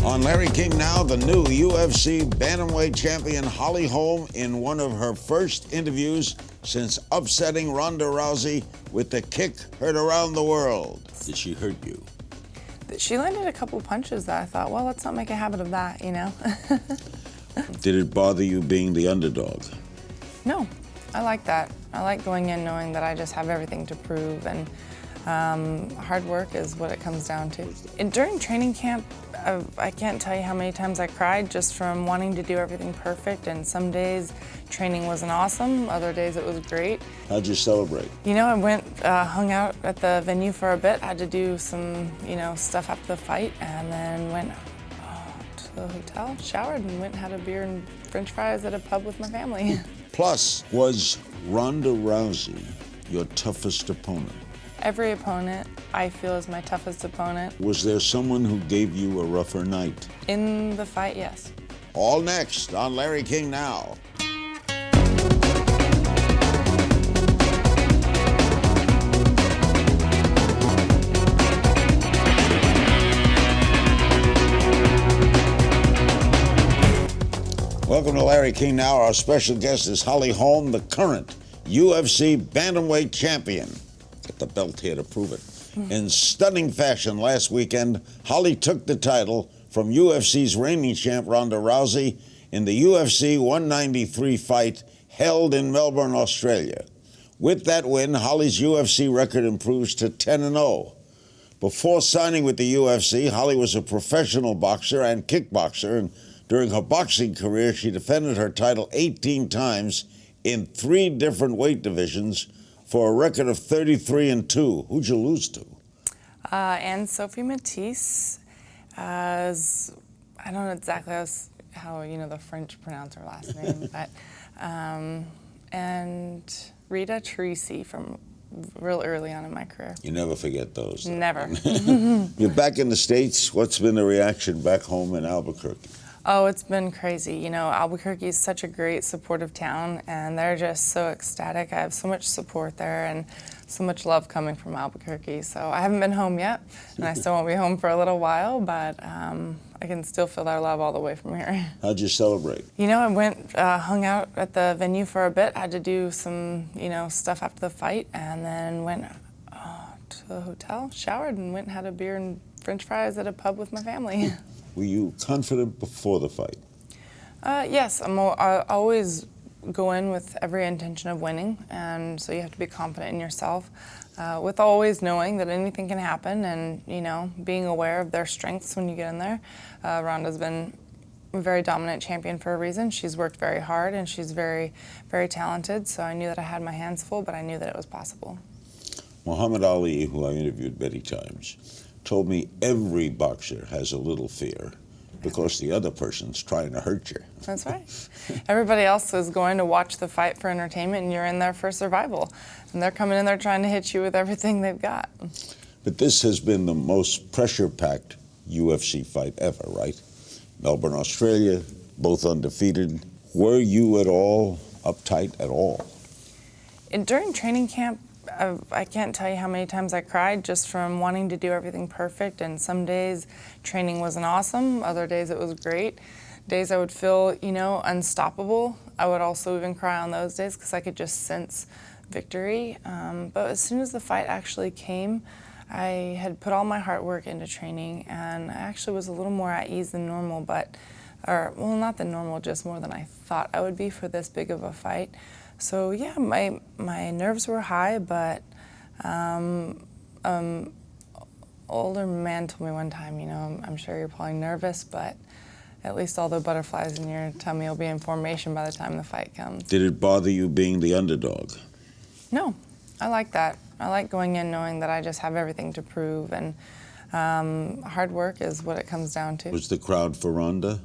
On Larry King Now, the new UFC Bantamweight champion Holly Holm in one of her first interviews since upsetting Ronda Rousey with the kick heard around the world. Did she hurt you? She landed a couple punches that I thought, well, let's not make a habit of that, you know? Did it bother you being the underdog? No, I like that. I like going in knowing that I just have everything to prove, and hard work is what it comes down to. And during training camp, I can't tell you how many times I cried just from wanting to do everything perfect, and some days training wasn't awesome, other days it was great. How'd you celebrate? You know, I went, hung out at the venue for a bit, had to do some, stuff after the fight, and then went to the hotel, showered, and went and had a beer and french fries at a pub with my family. Plus, was Ronda Rousey your toughest opponent? Every opponent I feel is my toughest opponent. Was there someone who gave you a rougher night? In the fight, yes. All next on Larry King Now. Welcome to Larry King Now. Our special guest is Holly Holm, the current UFC Bantamweight champion. Get the belt here to prove it. In stunning fashion last weekend, Holly took the title from UFC's reigning champ Ronda Rousey in the UFC 193 fight held in Melbourne, Australia. With that win, Holly's UFC record improves to 10-0. Before signing with the UFC, Holly was a professional boxer and kickboxer, and during her boxing career, she defended her title 18 times in 3 different weight divisions for a record of 33-2. Who'd you lose to? And Sophie Matisse, I don't know exactly how the French pronounce her last name, but and Rita Teresi from real early on in my career. You never forget those. Though. Never. You're back in the States. What's been the reaction back home in Albuquerque? Oh, it's been crazy. Albuquerque is such a great, supportive town, and they're just so ecstatic. I have so much support there and so much love coming from Albuquerque. So I haven't been home yet, and I still won't be home for a little while, but I can still feel their love all the way from here. How'd you celebrate? I went, hung out at the venue for a bit, had to do some, stuff after the fight, and then went to the hotel, showered, and went and had a beer and french fries at a pub with my family. Were you confident before the fight? Yes, I always go in with every intention of winning, and so you have to be confident in yourself, with always knowing that anything can happen, and being aware of their strengths when you get in there. Ronda's been a very dominant champion for a reason. She's worked very hard, and she's very, very talented, so I knew that I had my hands full, but I knew that it was possible. Muhammad Ali, who I interviewed many times, told me every boxer has a little fear because the other person's trying to hurt you. That's right. Everybody else is going to watch the fight for entertainment, and you're in there for survival. And they're coming in there trying to hit you with everything they've got. But this has been the most pressure-packed UFC fight ever, right? Melbourne, Australia, both undefeated. Were you at all uptight at all? During training camp, I can't tell you how many times I cried just from wanting to do everything perfect, and some days training wasn't awesome, other days it was great. Days I would feel, unstoppable. I would also even cry on those days because I could just sense victory. But as soon as the fight actually came, I had put all my hard work into training, and I actually was a little more at ease than normal, not than normal, just more than I thought I would be for this big of a fight. So yeah, my nerves were high, but older man told me one time, I'm sure you're probably nervous, but at least all the butterflies in your tummy will be in formation by the time the fight comes. Did it bother you being the underdog? No, I like that. I like going in knowing that I just have everything to prove, and hard work is what it comes down to. Was the crowd for Ronda?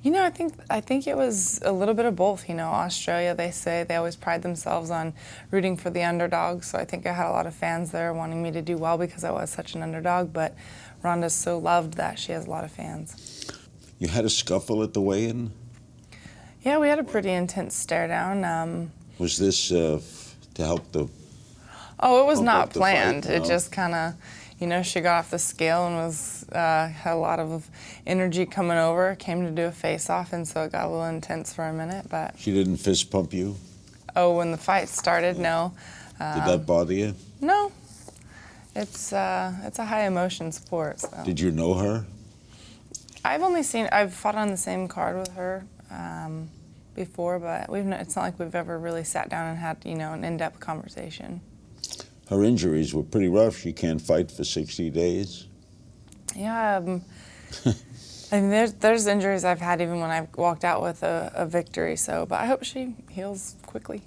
I think it was a little bit of both. Australia, they say they always pride themselves on rooting for the underdog, so I think I had a lot of fans there wanting me to do well because I was such an underdog, but Ronda's so loved that she has a lot of fans. You had a scuffle at the weigh-in? Yeah, we had a pretty intense stare down. Was this to help the... Oh, it was not the planned. fight, no? It just kind of, she got off the scale and had a lot of energy coming over, came to do a face-off, and so it got a little intense for a minute. But She didn't fist pump you? oh, when the fight started, no. Did that bother you? No. It's a high emotion sport. So. Did you know her? I've fought on the same card with her before, but it's not like we've ever really sat down and had, an in-depth conversation. Her injuries were pretty rough. She can't fight for 60 days. Yeah, I mean, there's injuries I've had even when I've walked out with a victory. So, but I hope she heals quickly.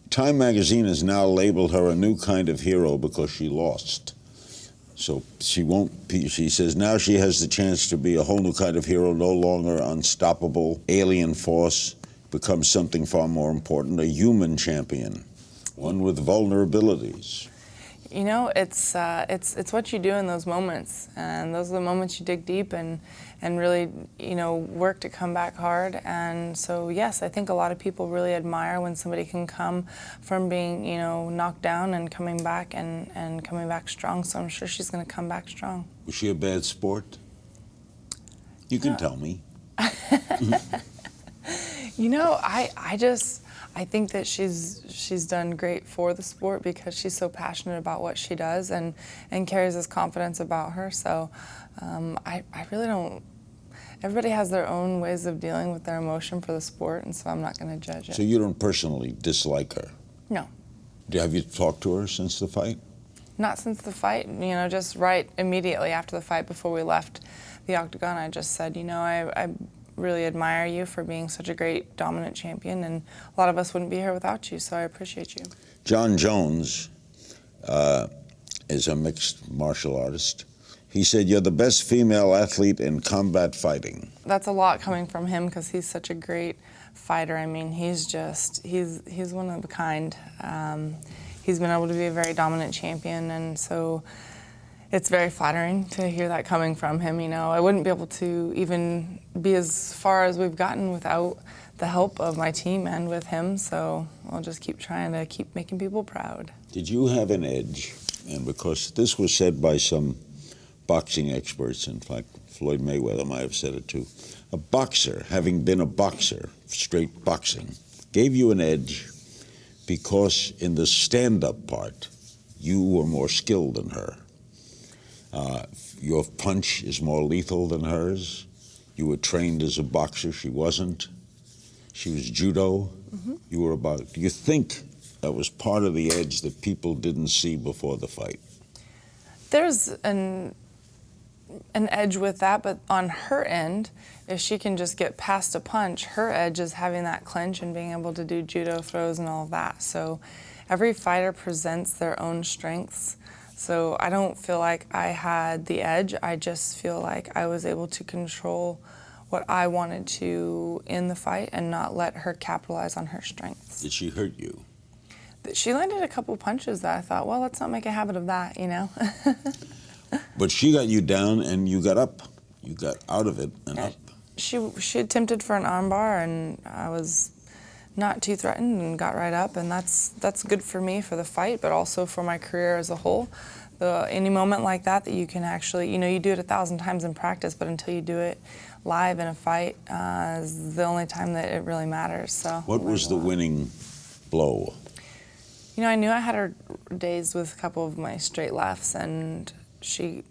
Time magazine has now labeled her a new kind of hero because she lost. So she says now she has the chance to be a whole new kind of hero, no longer unstoppable alien force, becomes something far more important, a human champion, one with vulnerabilities. It's what you do in those moments, and those are the moments you dig deep and really, work to come back hard. And so, yes, I think a lot of people really admire when somebody can come from being, knocked down and coming back and coming back strong. So I'm sure she's going to come back strong. Was she a bad sport? You can tell me. I think that she's done great for the sport because she's so passionate about what she does and carries this confidence about her. So I really don't. Everybody has their own ways of dealing with their emotion for the sport, and so I'm not going to judge it. So you don't personally dislike her? No. Have you talked to her since the fight? Not since the fight. Just right immediately after the fight, before we left the octagon, I just said, I really admire you for being such a great dominant champion, and a lot of us wouldn't be here without you, so I appreciate you. John Jones is a mixed martial artist. He said, you're the best female athlete in combat fighting. That's a lot coming from him because he's such a great fighter. I mean, he's one of a kind. He's been able to be a very dominant champion, and so it's very flattering to hear that coming from him. I wouldn't be able to even be as far as we've gotten without the help of my team and with him, so I'll just keep trying to keep making people proud. Did you have an edge? And because this was said by some boxing experts, in fact, Floyd Mayweather might have said it too, a boxer, having been a boxer, straight boxing, gave you an edge because in the stand-up part, you were more skilled than her. Your punch is more lethal than hers. You were trained as a boxer. She wasn't. She was judo. Mm-hmm. You were about. Do you think that was part of the edge that people didn't see before the fight? There's an edge with that, but on her end, if she can just get past a punch, her edge is having that clinch and being able to do judo throws and all of that. So every fighter presents their own strengths. So I don't feel like I had the edge. I just feel like I was able to control what I wanted to in the fight and not let her capitalize on her strengths. Did she hurt you? She landed a couple punches that I thought, well, let's not make a habit of that, But she got you down and you got up. You got out of it and up. She attempted for an armbar, and I was not too threatened and got right up, and that's good for me for the fight, but also for my career as a whole. Any moment like that you can actually, you do it 1,000 times in practice, but until you do it live in a fight is the only time that it really matters. So what was the winning blow? I knew I had her dazed with a couple of my straight lefts, and she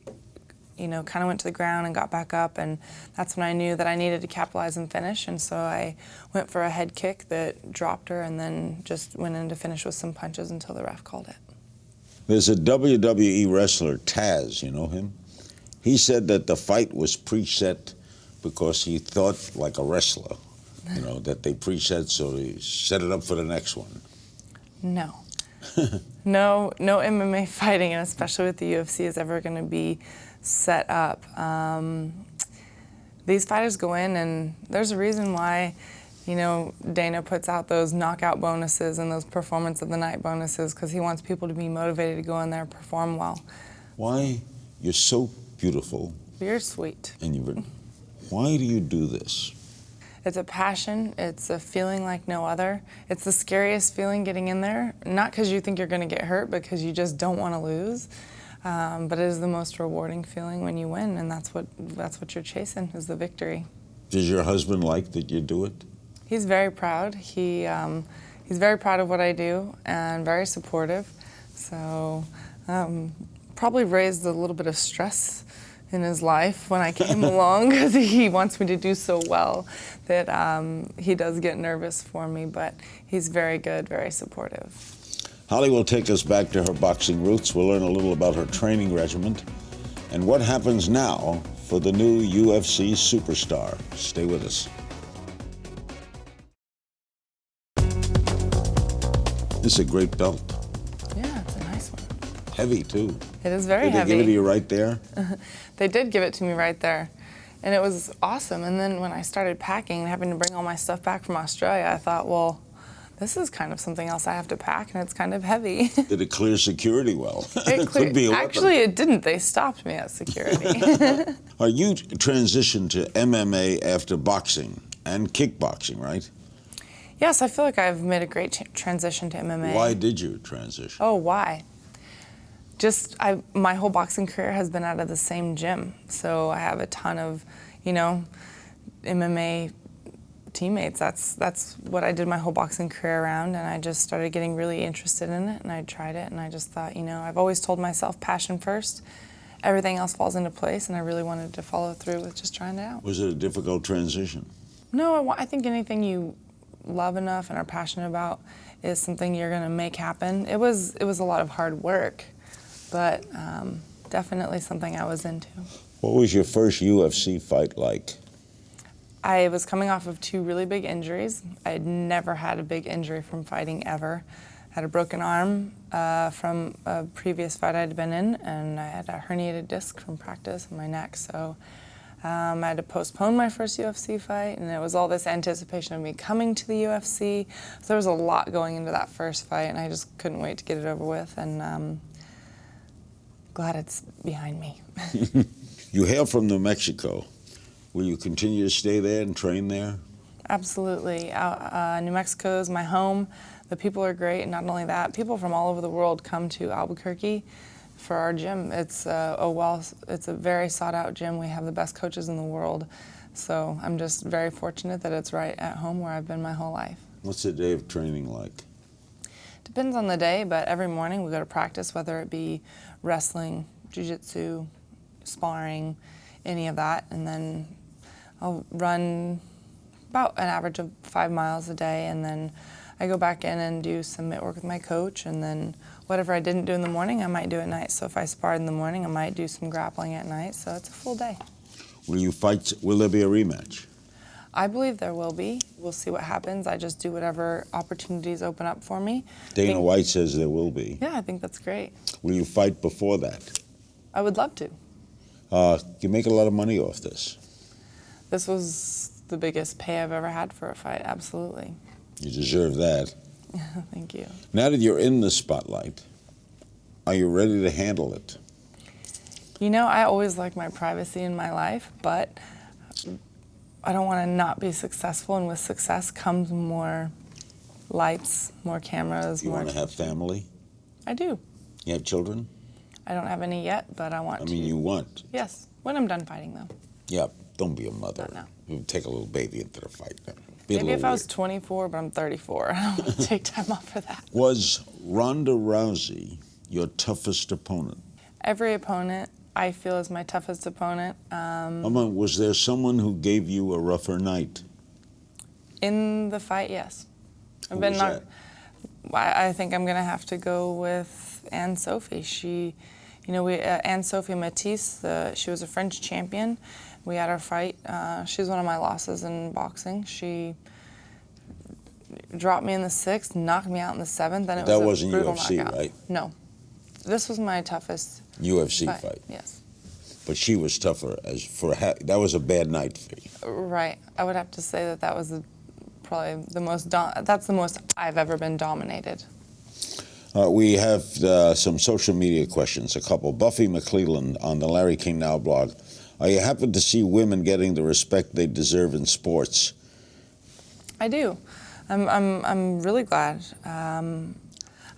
kind of went to the ground and got back up, and that's when I knew that I needed to capitalize and finish, and so I went for a head kick that dropped her and then just went in to finish with some punches until the ref called it. There's a WWE wrestler, Taz, you know him? He said that the fight was preset because he thought like a wrestler, that they preset, so he set it up for the next one. No. No MMA fighting, and especially with the UFC, is ever going to be set up. These fighters go in, and there's a reason why, Dana puts out those knockout bonuses and those performance of the night bonuses, because he wants people to be motivated to go in there and perform well. Why? You're so beautiful. You're sweet. And why do you do this? It's a passion. It's a feeling like no other. It's the scariest feeling getting in there, not because you think you're going to get hurt, but because you just don't want to lose. But it is the most rewarding feeling when you win, and that's what you're chasing, is the victory. Does your husband like that you do it? He's very proud. He's very proud of what I do and very supportive. So probably raised a little bit of stress in his life when I came along, because he wants me to do so well that he does get nervous for me, but he's very good, very supportive. Holly will take us back to her boxing roots. We'll learn a little about her training regimen and what happens now for the new UFC superstar. Stay with us. This is a great belt. Yeah, it's a nice one. Heavy, too. It is very heavy. Did they give it to you right there? They did give it to me right there. And it was awesome. And then when I started packing and having to bring all my stuff back from Australia, I thought, well, this is kind of something else I have to pack, and it's kind of heavy. Did it clear security well? It could be a weapon. Actually, it didn't. They stopped me at security. You transitioned to MMA after boxing and kickboxing, right? Yes, I feel like I've made a great transition to MMA. Why did you transition? Oh, why? My whole boxing career has been out of the same gym. So I have a ton of, MMA teammates. That's what I did my whole boxing career around, and I just started getting really interested in it, and I tried it, and I just thought, I've always told myself passion first. Everything else falls into place, and I really wanted to follow through with just trying it out. Was it a difficult transition? No, I think anything you love enough and are passionate about is something you're going to make happen. It was a lot of hard work, but definitely something I was into. What was your first UFC fight like? I was coming off of 2 really big injuries. I had never had a big injury from fighting ever. I had a broken arm from a previous fight I'd been in, and I had a herniated disc from practice in my neck. So I had to postpone my first UFC fight, and it was all this anticipation of me coming to the UFC. So there was a lot going into that first fight, and I just couldn't wait to get it over with, and glad it's behind me. You hail from New Mexico. Will you continue to stay there and train there? Absolutely. New Mexico is my home. The people are great, and not only that, people from all over the world come to Albuquerque for our gym. It's a very sought-out gym. We have the best coaches in the world. So I'm just very fortunate that it's right at home where I've been my whole life. What's a day of training like? Depends on the day, but every morning we go to practice, whether it be wrestling, jiu-jitsu, sparring, any of that, and then I'll run about an average of 5 miles a day, and then I go back in and do some mitt work with my coach, and then whatever I didn't do in the morning, I might do at night. So if I sparred in the morning, I might do some grappling at night, so it's a full day. Will you fight? Will there be a rematch? I believe there will be. We'll see what happens. I just do whatever opportunities open up for me. Dana White says there will be. Yeah, I think that's great. Will you fight before that? I would love to. You make a lot of money off this. This was the biggest pay I've ever had for a fight, absolutely. You deserve that. Thank you. Now that you're in the spotlight, are you ready to handle it? I always like my privacy in my life, but I don't want to not be successful, and with success comes more lights, more cameras. You want to have family? I do. You have children? I don't have any yet, but I want to. You want? Yes, when I'm done fighting, though. Yeah, don't be a mother. No. You take a little baby into the fight. Maybe if I was 24, but I'm 34. I don't want to take time off for that. Was Ronda Rousey your toughest opponent? Every opponent I feel is my toughest opponent. Was there someone who gave you a rougher night? In the fight, yes. Who was that? I think I'm going to have to go with Anne Sophie. Anne Sophie Matisse, she was a French champion. We had our fight. She's one of my losses in boxing. She dropped me in the 6th, knocked me out in the 7th, and it was a wasn't brutal UFC, knockout. right? No. This was my toughest UFC fight. Yes. But she was tougher. That was a bad night for you. Right. I would have to say that was probably the most. That's the most I've ever been dominated. We have some social media questions. A couple. Buffy McClelland on the Larry King Now blog. Are you happy to see women getting the respect they deserve in sports? I do. I'm really glad.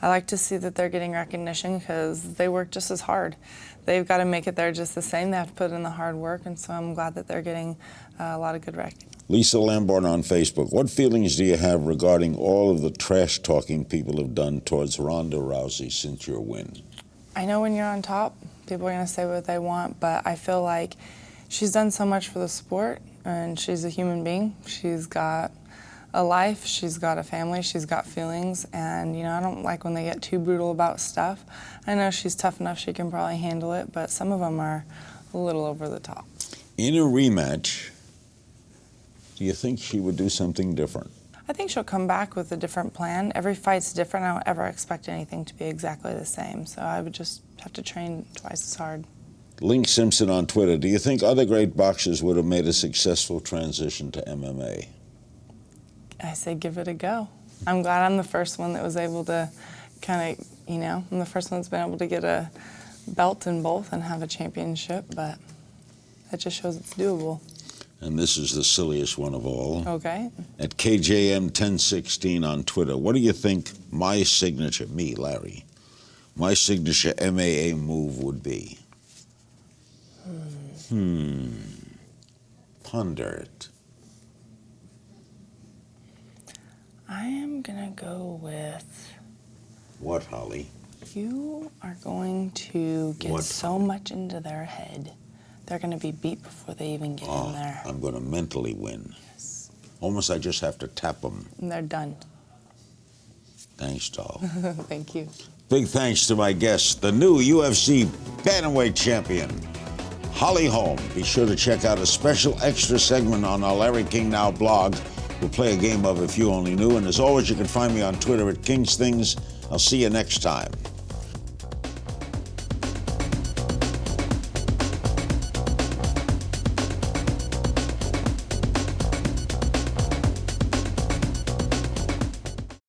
I like to see that they're getting recognition because they work just as hard. They've got to make it there just the same. They have to put in the hard work, and so I'm glad that they're getting a lot of good recognition. Lisa Lamborn on Facebook. What feelings do you have regarding all of the trash talking people have done towards Ronda Rousey since your win? I know when you're on top, people are going to say what they want, but I feel like she's done so much for the sport, and she's a human being. She's got a life, she's got a family, she's got feelings, and I don't like when they get too brutal about stuff. I know she's tough enough, she can probably handle it, but some of them are a little over the top. In a rematch, do you think she would do something different? I think she'll come back with a different plan. Every fight's different. I don't ever expect anything to be exactly the same, so I would just have to train twice as hard. Link Simpson on Twitter. Do you think other great boxers would have made a successful transition to MMA? I say give it a go. I'm glad I'm the first one that was able to I'm the first one that's been able to get a belt in both and have a championship, but that just shows it's doable. And this is the silliest one of all. Okay. At KJM1016 on Twitter, what do you think my signature, me, Larry, my signature MAA move would be? Ponder it. I am going to go with... What, Holly? You are going to get What? so much into their head. They're going to be beat before they even get in there. I'm going to mentally win. Yes. Almost I just have to tap them. And they're done. Thanks, doll. Thank you. Big thanks to my guest, the new UFC Bantamweight champion, Holly Holm. Be sure to check out a special extra segment on our Larry King Now blog. We'll play a game of If You Only Knew. And as always, you can find me on Twitter at King's Things. I'll see you next time.